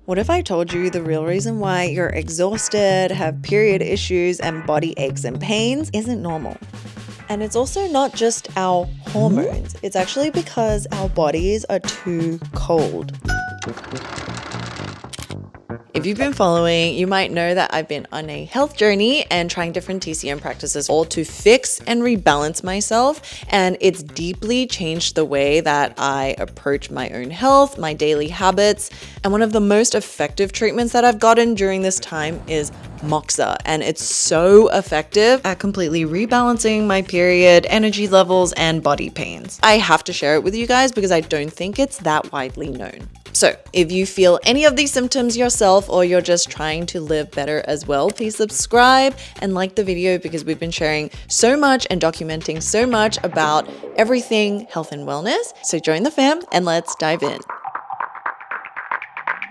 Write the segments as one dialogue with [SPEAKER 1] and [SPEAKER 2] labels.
[SPEAKER 1] What if I told you the real reason why you're exhausted, have period issues, and body aches and pains isn't normal? And it's also not just our hormones. It's actually because our bodies are too cold. If you've been following, you might know that I've been on a health journey and trying different TCM practices all to fix and rebalance myself. And it's deeply changed the way that I approach my own health, my daily habits. And one of the most effective treatments that I've gotten during this time is MOXA, and it's so effective at completely rebalancing my period, energy levels, and body pains. I have to share it with you guys because I don't think it's that widely known. So if you feel any of these symptoms yourself or you're just trying to live better as well, please subscribe and like the video because we've been sharing so much and documenting so much about everything health and wellness. So join the fam and let's dive in.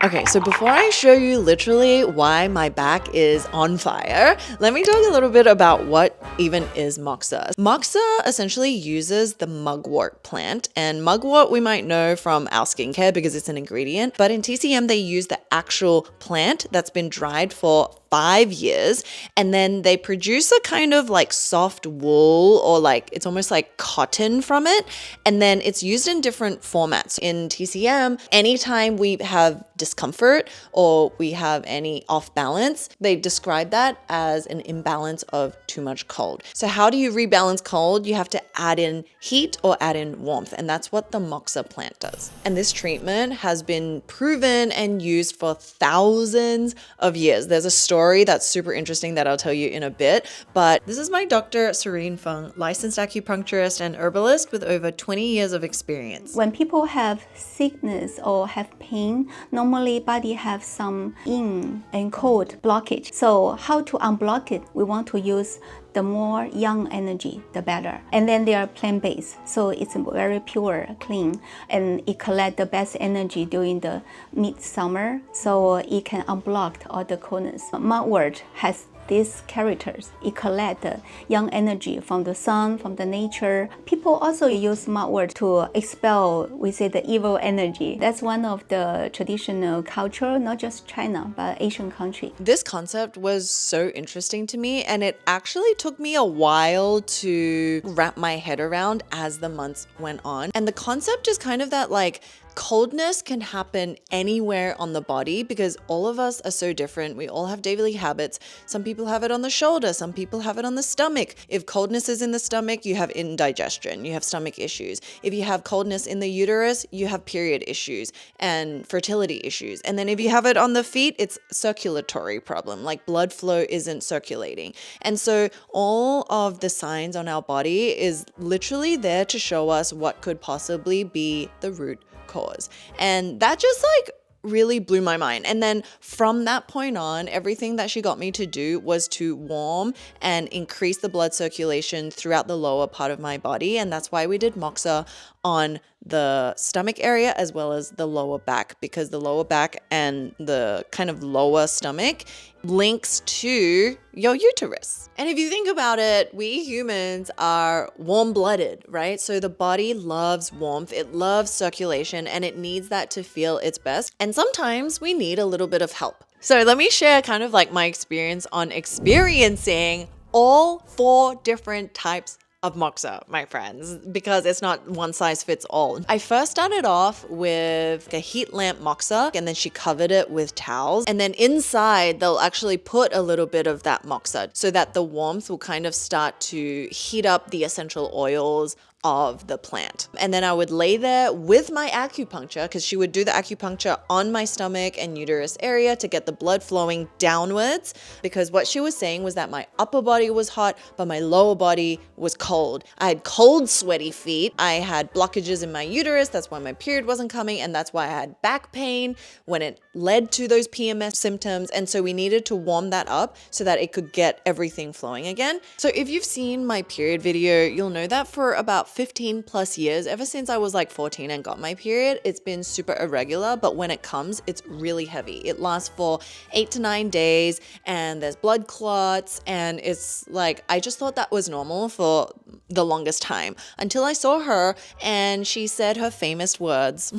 [SPEAKER 1] Okay, so before I show you literally why my back is on fire, let me talk a little bit about what even is MOXA. MOXA essentially uses the mugwort plant, and mugwort we might know from our skincare because it's an ingredient, but in TCM they use the actual plant that's been dried for 5 years, and then they produce a kind of like soft wool or like it's almost like cotton from it, and then it's used in different formats. In TCM, anytime we have discomfort or we have any off balance, they describe that as an imbalance of too much cold. So how do you rebalance cold? You have to add in heat or add in warmth, and that's what the MOXA plant does. And this treatment has been proven and used for thousands of years. There's a story that's super interesting that I'll tell you in a bit, but this is my Dr. Serene Feng, licensed acupuncturist and herbalist with over 20 years of experience.
[SPEAKER 2] When people have sickness or have pain, normally body have some yin and cold blockage. So how to unblock it? We want to use the more yang energy, the better. And then they are plant-based, so it's very pure, clean, and it collects the best energy during the midsummer, so it can unblock all the coldness. Mugwort has these characters. It collects the yang energy from the sun, from the nature. People also use mugwort to expel, we say, the evil energy. That's one of the traditional culture, not just China, but Asian country.
[SPEAKER 1] This concept was so interesting to me, and it actually took me a while to wrap my head around as the months went on. And the concept is kind of that like coldness can happen anywhere on the body because all of us are so different. We all have daily habits. Some people have it on the shoulder, some people have it on the stomach. If coldness is in the stomach, you have indigestion, you have stomach issues. If you have coldness in the uterus, you have period issues and fertility issues. And then if you have it on the feet, it's circulatory problem, like blood flow isn't circulating. And so all of the signs on our body is literally there to show us what could possibly be the root cause. And that just like really blew my mind. And then from that point on, everything that she got me to do was to warm and increase the blood circulation throughout the lower part of my body. And that's why we did MOXA on the stomach area as well as the lower back, because the lower back and the kind of lower stomach links to your uterus. And if you think about it, we humans are warm-blooded, right? So the body loves warmth, it loves circulation, and it needs that to feel its best. And sometimes we need a little bit of help. So let me share kind of like my experience on experiencing all 4 different types of MOXA, my friends, because it's not one size fits all. I first started off with a heat lamp MOXA, and then she covered it with towels. And then inside, they'll actually put a little bit of that MOXA so that the warmth will kind of start to heat up the essential oils of the plant. And then I would lay there with my acupuncture, because she would do the acupuncture on my stomach and uterus area to get the blood flowing downwards, because what she was saying was that my upper body was hot, but my lower body was cold. I had cold, sweaty feet. I had blockages in my uterus. That's why my period wasn't coming. And that's why I had back pain when it led to those PMS symptoms. And so we needed to warm that up so that it could get everything flowing again. So if you've seen my period video, you'll know that for about 15 plus years, ever since I was like 14 and got my period, it's been super irregular, but when it comes, it's really heavy. It lasts for 8 to 9 days and there's blood clots, and it's like, I just thought that was normal for the longest time until I saw her and she said her famous words.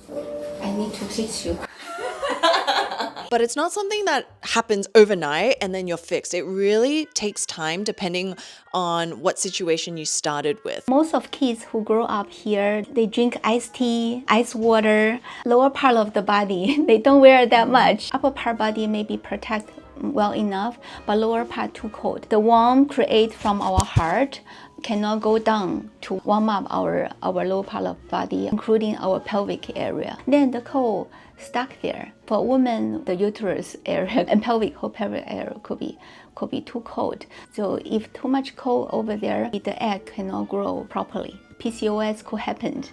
[SPEAKER 2] I need to teach you.
[SPEAKER 1] But it's not something that happens overnight and then you're fixed. It really takes time depending on what situation you started with.
[SPEAKER 2] Most of kids who grow up here, they drink iced tea, ice water, lower part of the body, they don't wear that much. Upper part body maybe protect well enough, but lower part too cold. The warmth created from our heart cannot go down to warm up our lower part of body, including our pelvic area. Then the cold stuck there. For women, the uterus area and whole pelvic area could be too cold. So if too much cold over there, the egg cannot grow properly. PCOS could happen.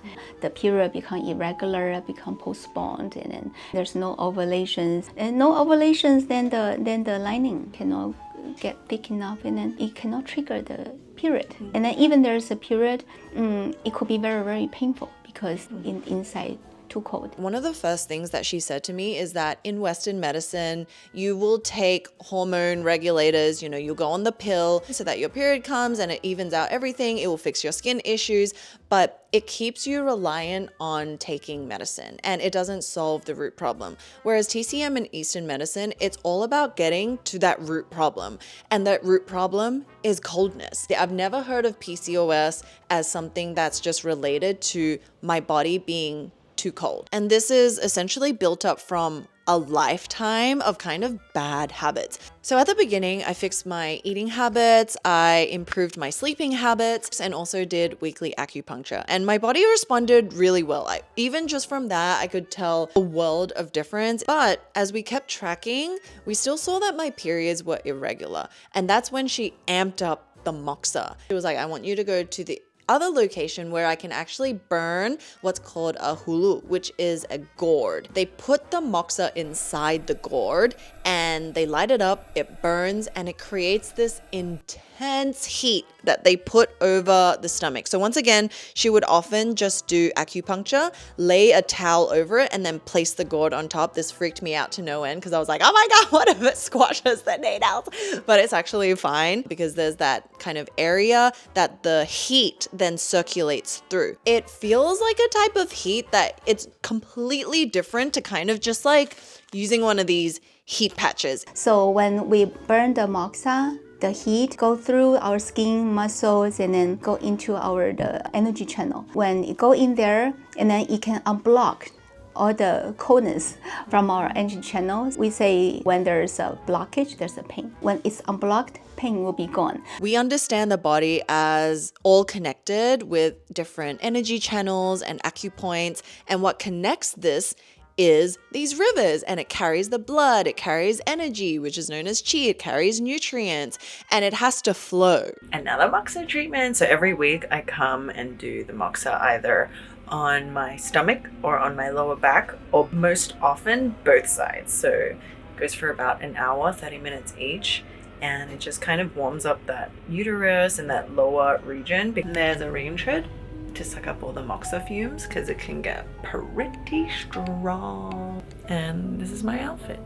[SPEAKER 2] The period become irregular, become postponed, and then there's no ovulations. And no ovulations, then the lining cannot get thick enough, and then it cannot trigger the period. And then even there's a period, it could be very, very painful because inside too cold.
[SPEAKER 1] One of the first things that she said to me is that in Western medicine, you will take hormone regulators, you'll go on the pill so that your period comes and it evens out everything. It will fix your skin issues, but it keeps you reliant on taking medicine and it doesn't solve the root problem. Whereas TCM and Eastern medicine, it's all about getting to that root problem. And that root problem is coldness. I've never heard of PCOS as something that's just related to my body being too cold. And this is essentially built up from a lifetime of kind of bad habits. So at the beginning, I fixed my eating habits, I improved my sleeping habits, and also did weekly acupuncture. And my body responded really well. Even just from that, I could tell a world of difference. But as we kept tracking, we still saw that my periods were irregular. And that's when she amped up the MOXA. It was like, I want you to go to the other location where I can actually burn what's called a hulu, which is a gourd. They put the moxa inside the gourd and they light it up, it burns, and it creates this intense heat that they put over the stomach. So once again, she would often just do acupuncture, lay a towel over it, and then place the gourd on top. This freaked me out to no end because I was like, oh my God, what if it squashes the needles? But it's actually fine because there's that kind of area that the heat then circulates through. It feels like a type of heat that it's completely different to kind of just like using one of these heat patches.
[SPEAKER 2] So when we burn the moxa, the heat go through our skin, muscles, and then go into the energy channel. When it go in there, and then it can unblock all the coldness from our energy channels. We say when there's a blockage, there's a pain. When it's unblocked, pain will be gone.
[SPEAKER 1] We understand the body as all connected with different energy channels and acupoints, and what connects this is these rivers, and it carries the blood, it carries energy, which is known as qi, it carries nutrients, and it has to flow.
[SPEAKER 3] Another MOXA treatment. So every week I come and do the MOXA either on my stomach or on my lower back, or most often both sides. So it goes for about an hour, 30 minutes each, and it just kind of warms up that uterus and that lower region. There's a range hood to suck up all the MOXA fumes because it can get pretty strong. And this is my outfit.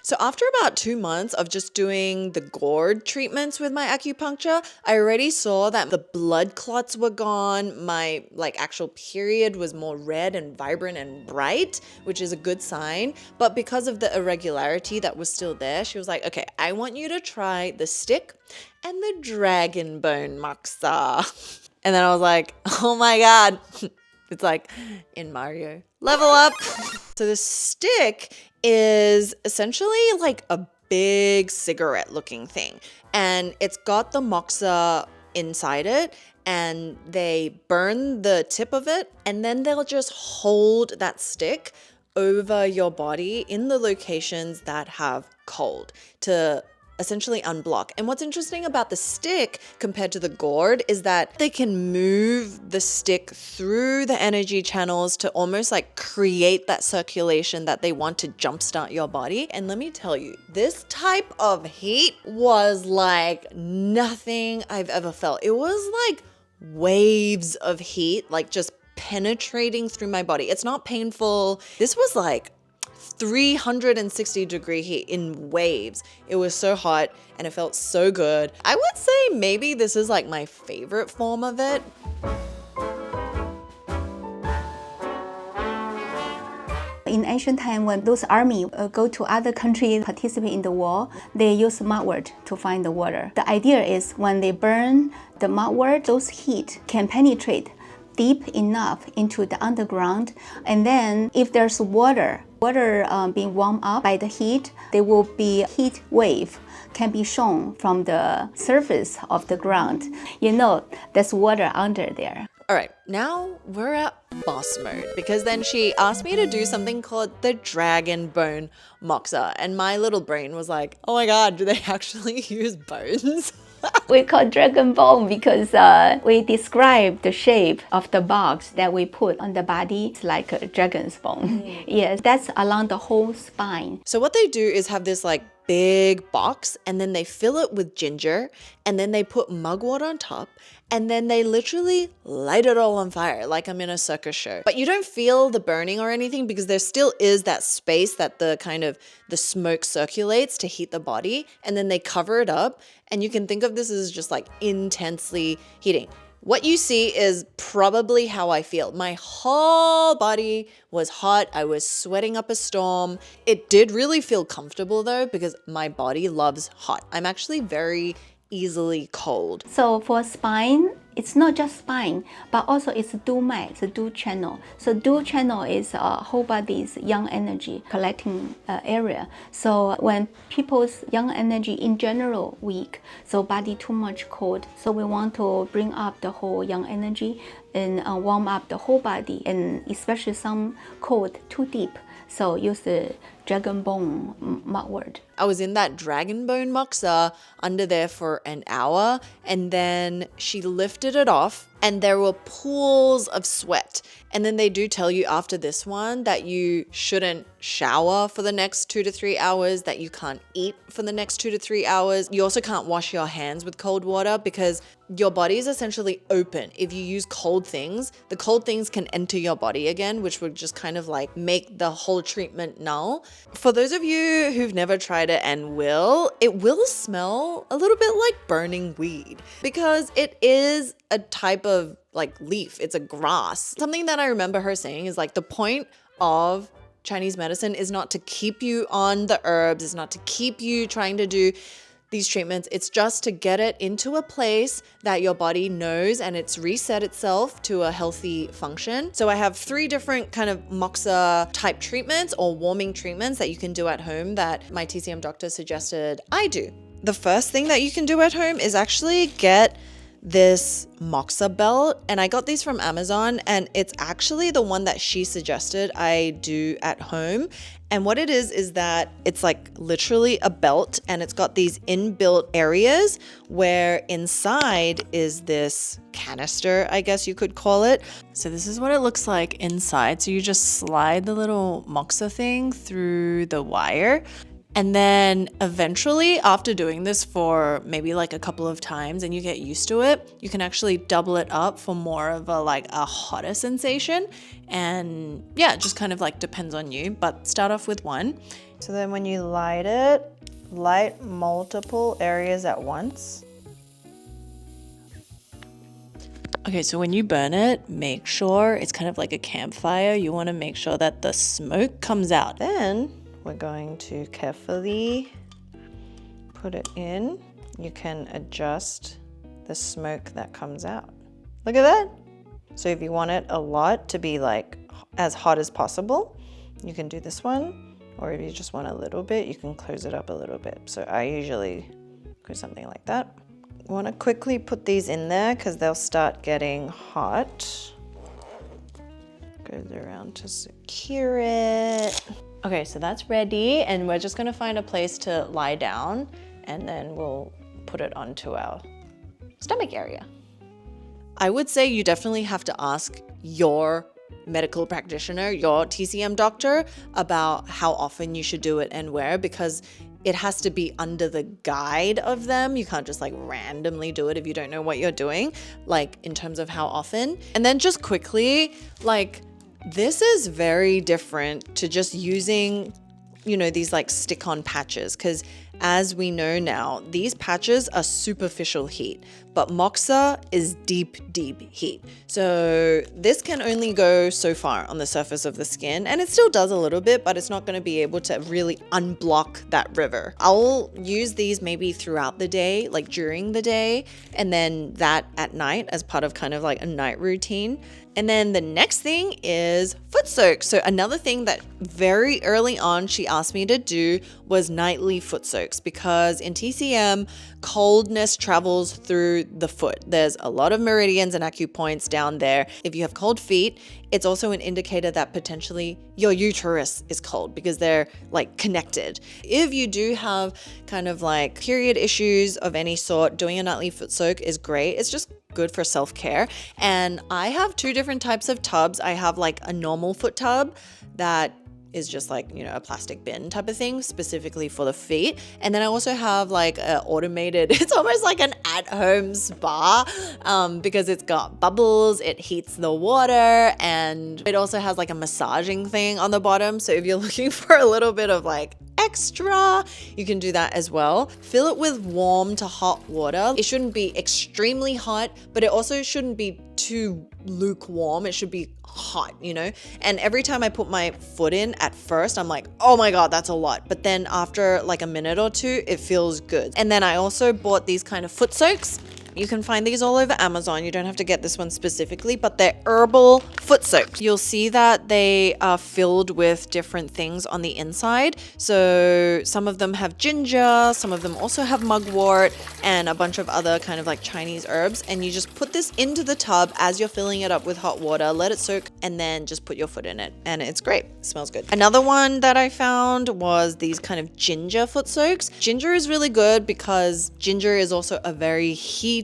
[SPEAKER 1] So after about 2 months of just doing the gourd treatments with my acupuncture, I already saw that the blood clots were gone. My actual period was more red and vibrant and bright, which is a good sign. But because of the irregularity that was still there, she was like, okay, I want you to try the stick and the dragon bone moxa. And then I was like, oh my God, it's like in Mario, level up. So the stick is essentially like a big cigarette looking thing. And it's got the moxa inside it, and they burn the tip of it, and then they'll just hold that stick over your body in the locations that have cold to essentially unblock. And what's interesting about the stick compared to the gourd is that they can move the stick through the energy channels to almost like create that circulation that they want to jumpstart your body. And let me tell you, this type of heat was like nothing I've ever felt. It was like waves of heat, like just penetrating through my body. It's not painful. This was like 360-degree heat in waves. It was so hot and it felt so good. I would say maybe this is like my favorite form of it.
[SPEAKER 2] In In ancient time, when those army go to other countries, participate in the war, they use mugwort to find the water. The idea is when they burn the mugwort, those heat can penetrate deep enough into the underground, and then if there's water being warmed up by the heat, there will be heat wave can be shown from the surface of the ground. You know, there's water under there.
[SPEAKER 1] All right, now we're at boss mode because then she asked me to do something called the dragon bone moxa, and my little brain was like, oh my god, do they actually use bones?
[SPEAKER 2] We call dragon bone because we describe the shape of the box that we put on the body. It's like a dragon's bone. Yes, that's along the whole spine.
[SPEAKER 1] So what they do is have this like big box, and then they fill it with ginger, and then they put mugwort on top, and then they literally light it all on fire like I'm in a circus show. But you don't feel the burning or anything because there still is that space that the kind of the smoke circulates to heat the body, and then they cover it up, and you can think of this as just like intensely heating. What you see is probably how I feel. My whole body was hot. I was sweating up a storm. It did really feel comfortable though, because my body loves hot. I'm actually very easily cold.
[SPEAKER 2] So for spine, it's not just spine, but also it's dual mat, it's a dual channel. So dual channel is whole body's yang energy collecting area. So when people's yang energy in general weak, so body too much cold, so we want to bring up the whole yang energy and warm up the whole body, and especially some cold too deep. So use the dragon bone mugwort.
[SPEAKER 1] I was in that dragon bone moxa under there for an hour, and then she lifted it off and there were pools of sweat. And then they do tell you after this one that you shouldn't shower for the next 2 to 3 hours, that you can't eat for the next 2 to 3 hours. You also can't wash your hands with cold water because your body is essentially open. If you use cold things, the cold things can enter your body again, which would just kind of like make the whole treatment null. For those of you who've never tried it and it will smell a little bit like burning weed because it is a type of like leaf. It's a grass. Something that I remember her saying is like the point of Chinese medicine is not to keep you on the herbs, is not to keep you trying to do these treatments. It's just to get it into a place that your body knows and it's reset itself to a healthy function. So I have 3 different kind of MOXA type treatments or warming treatments that you can do at home that my TCM doctor suggested I do. The first thing that you can do at home is actually get this MOXA belt, and I got these from Amazon, and it's actually the one that she suggested I do at home. And what it is that it's like literally a belt, and it's got these inbuilt areas where inside is this canister, I guess you could call it. So this is what it looks like inside. So you just slide the little MOXA thing through the wire. And then eventually, after doing this for maybe like a couple of times and you get used to it, you can actually double it up for more of a hotter sensation. And yeah, it just kind of like depends on you, but start off with one. So then when you light it, light multiple areas at once. Okay, so when you burn it, make sure it's kind of like a campfire. You want to make sure that the smoke comes out. Then we're going to carefully put it in. You can adjust the smoke that comes out. Look at that. So if you want it a lot to be like as hot as possible, you can do this one. Or if you just want a little bit, you can close it up a little bit. So I usually do something like that. I want to quickly put these in there because they'll start getting hot. Goes around to secure it. Okay, so that's ready, and we're just gonna find a place to lie down, and then we'll put it onto our stomach area. I would say you definitely have to ask your medical practitioner, your TCM doctor, about how often you should do it and where, because it has to be under the guide of them. You can't just like randomly do it if you don't know what you're doing, like in terms of how often. And then just quickly, like, this is very different to just using, these like stick-on patches, because as we know now, these patches are superficial heat, but MOXA is deep heat. So this can only go so far on the surface of the skin, and it still does a little bit, but it's not going to be able to really unblock that river. I'll use these maybe throughout the day, like during the day, and then that at night as part of kind of like a night routine. And then the next thing is foot soaks. So another thing that very early on she asked me to do was nightly foot soaks, because in TCM, coldness travels through the foot. There's a lot of meridians and acupoints down there. If you have cold feet, it's also an indicator that potentially your uterus is cold because they're like connected. If you do have kind of like period issues of any sort, doing a nightly foot soak is great. It's just good for self-care. And I have two different types of tubs. I have like a normal foot tub that is just like, you know, a plastic bin type of thing specifically for the feet. And then I also have like an automated, it's almost like an at-home spa because it's got bubbles, it heats the water, and it also has like a massaging thing on the bottom. So if you're looking for a little bit of like extra, you can do that as well. Fill it with warm to hot water. It shouldn't be extremely hot, but it also shouldn't be too lukewarm. It should be hot, you know? And every time I put my foot in, at first I'm like, oh my God, that's a lot. But then after like a minute or two, it feels good. And then I also bought these kind of foot soaks. You can find these all over Amazon. You don't have to get this one specifically, but they're herbal foot soaks. You'll see that they are filled with different things on the inside. So some of them have ginger, some of them also have mugwort, and a bunch of other kind of like Chinese herbs. And you just put this into the tub as you're filling it up with hot water, let it soak, and then just put your foot in it. And it's great. It smells good. Another one that I found was these kind of ginger foot soaks. Ginger is really good because ginger is also a very heating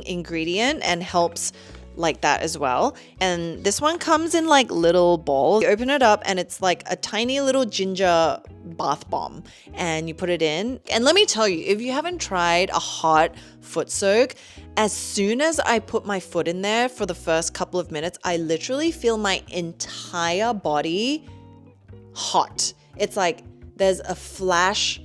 [SPEAKER 1] ingredient and helps like that as well. And this one comes in like little balls. You open it up and it's like a tiny little ginger bath bomb, and you put it in. And let me tell you, if you haven't tried a hot foot soak, as soon as I put my foot in there for the first couple of minutes, I literally feel my entire body hot. It's like there's a flash,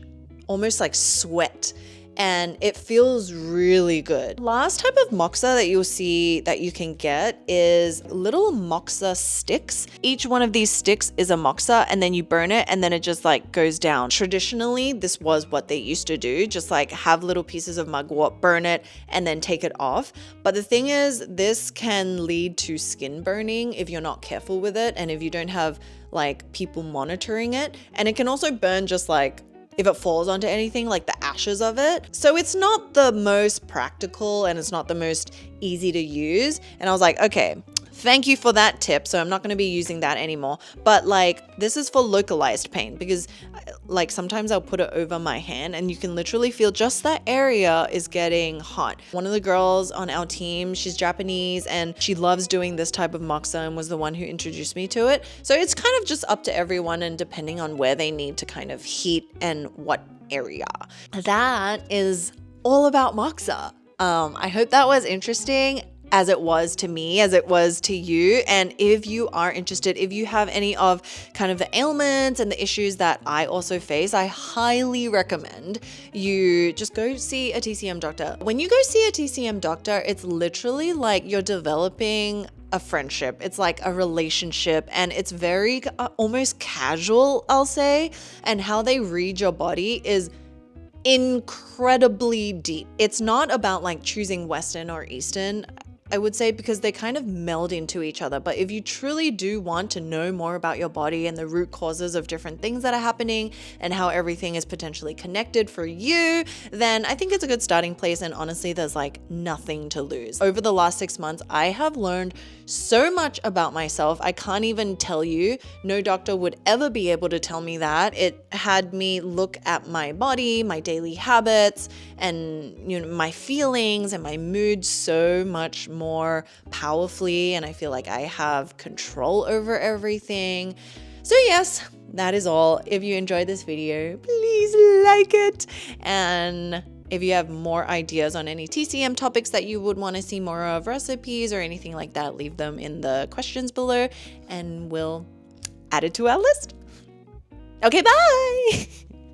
[SPEAKER 1] almost like sweat, and it feels really good. Last type of MOXA that you'll see that you can get is little MOXA sticks. Each one of these sticks is a MOXA, and then you burn it and then it just like goes down. Traditionally, this was what they used to do, just like have little pieces of mugwort, burn it, and then take it off. But the thing is, this can lead to skin burning if you're not careful with it and if you don't have like people monitoring it. And it can also burn just like if it falls onto anything, like the ashes of it. So it's not the most practical and it's not the most easy to use. And I was like, okay, thank you for that tip. So I'm not going to be using that anymore. But like, this is for localized pain because like sometimes I'll put it over my hand and you can literally feel just that area is getting hot. One of the girls on our team, she's Japanese and she loves doing this type of MOXA and was the one who introduced me to it. So it's kind of just up to everyone and depending on where they need to kind of heat and what area. That is all about MOXA. I hope that was interesting, as it was to me, as it was to you. And if you are interested, if you have any of kind of the ailments and the issues that I also face, I highly recommend you just go see a TCM doctor. When you go see a TCM doctor, it's literally like you're developing a friendship. It's like a relationship and it's very almost casual, I'll say. And how they read your body is incredibly deep. It's not about like choosing Western or Eastern, I would say, because they kind of meld into each other. But if you truly do want to know more about your body and the root causes of different things that are happening and how everything is potentially connected for you, then I think it's a good starting place. And honestly, there's like nothing to lose. Over the last 6 months, I have learned so much about myself. I can't even tell you. No doctor would ever be able to tell me that. It had me look at my body, my daily habits, and you know, my feelings and my mood so much more powerfully, and I feel like I have control over everything. So yes, that is all. If you enjoyed this video, please like it, and if you have more ideas on any TCM topics that you would want to see more of, recipes or anything like that, leave them in the questions below and we'll add it to our list. Okay, bye.